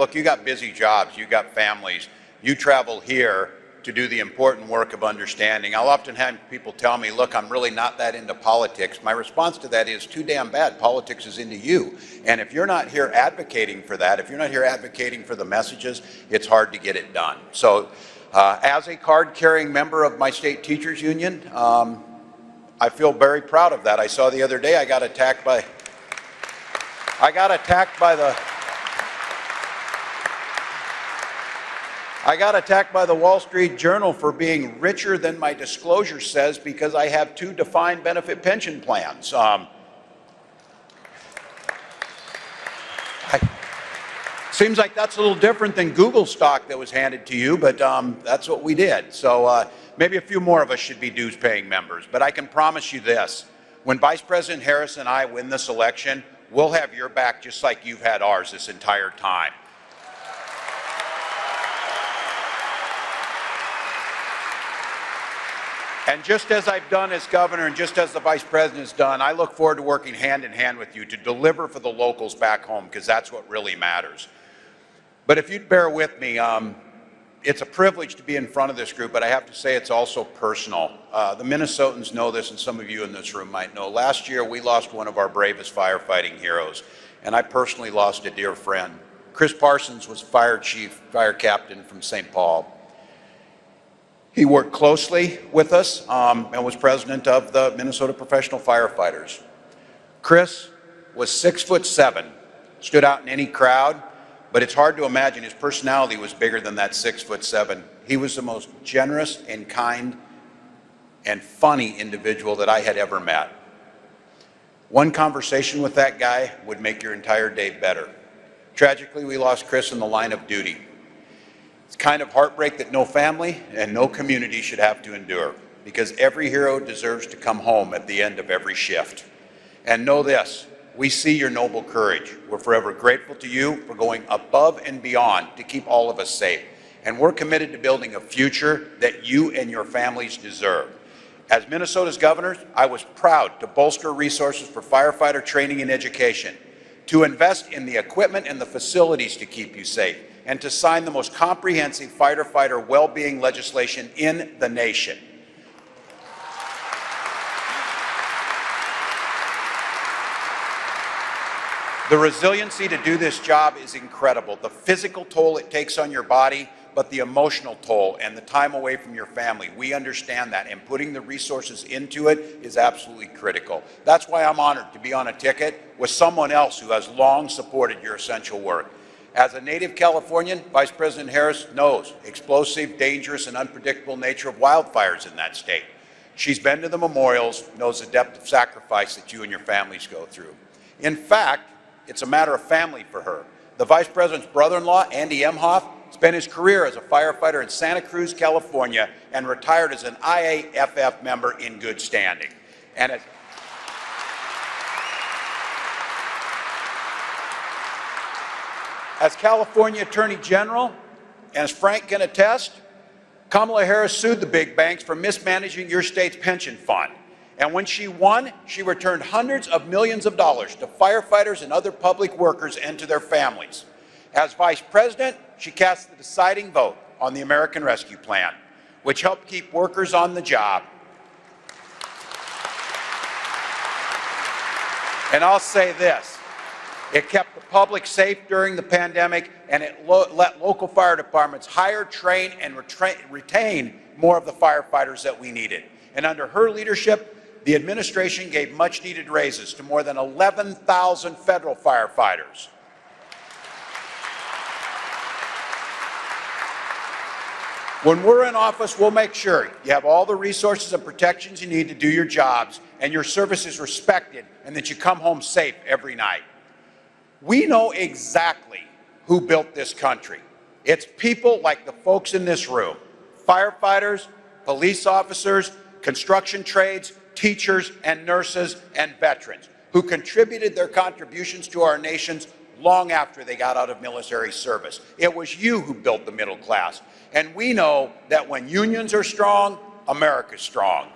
look, you got busy jobs, you got families, you travel here to do the important work of understanding. I'll often have people tell me, look, I'm really not that into politics. My response to that is too damn bad. Politics is into you. And if you're not here advocating for that, if you're not here advocating for the messages, it's hard to get it done. So as a card-carrying member of my state teachers union, I feel very proud of that. I saw the other day I got attacked by the Wall Street Journal for being richer than my disclosure says because I have 2 defined benefit pension plans. Seems like that's a little different than Google stock that was handed to you, but that's what we did. So maybe a few more of us should be dues-paying members. But I can promise you this, when Vice President Harris and I win this election, we'll have your back just like you've had ours this entire time. And just as I've done as governor and just as the vice president's done, I look forward to working hand in hand with you to deliver for the locals back home, because that's what really matters. But if you'd bear with me, it's a privilege to be in front of this group, but I have to say it's also personal. The Minnesotans know this, and some of you in this room might know. Last year, we lost one of our bravest firefighting heroes, and I personally lost a dear friend. Chris Parsons was fire chief, fire captain from St. Paul. He worked closely with us and was president of the Minnesota Professional Firefighters. Chris was 6'7", stood out in any crowd, but it's hard to imagine his personality was bigger than that 6'7". He was the most generous and kind and funny individual that I had ever met. One conversation with that guy would make your entire day better. Tragically, we lost Chris in the line of duty. It's kind of heartbreak that no family and no community should have to endure, because every hero deserves to come home at the end of every shift. And know this, we see your noble courage. We're forever grateful to you for going above and beyond to keep all of us safe. And we're committed to building a future that you and your families deserve. As Minnesota's governor, I was proud to bolster resources for firefighter training and education, to invest in the equipment and the facilities to keep you safe, and to sign the most comprehensive fighter well-being legislation in the nation. The resiliency to do this job is incredible. The physical toll it takes on your body, but the emotional toll and the time away from your family. We understand that, and putting the resources into it is absolutely critical. That's why I'm honored to be on a ticket with someone else who has long supported your essential work. As a native Californian, Vice President Harris knows explosive, dangerous, and unpredictable nature of wildfires in that state. She's been to the memorials, knows the depth of sacrifice that you and your families go through. In fact, it's a matter of family for her. The Vice President's brother-in-law, Andy Emhoff, spent his career as a firefighter in Santa Cruz, California, and retired as an IAFF member in good standing. And as California Attorney General, and as Frank can attest, Kamala Harris sued the big banks for mismanaging your state's pension fund. And when she won, she returned hundreds of millions of dollars to firefighters and other public workers and to their families. As Vice President, she cast the deciding vote on the American Rescue Plan, which helped keep workers on the job. And I'll say this, it kept the public safe during the pandemic, and it let local fire departments hire, train, and retain more of the firefighters that we needed. And under her leadership, the administration gave much-needed raises to more than 11,000 federal firefighters. When we're in office, we'll make sure you have all the resources and protections you need to do your jobs, and your service is respected, and that you come home safe every night. We know exactly who built this country. It's people like the folks in this room, firefighters, police officers, construction trades, teachers and nurses and veterans who contributed their contributions to our nations long after they got out of military service. It was you who built the middle class. And we know that when unions are strong, America's strong.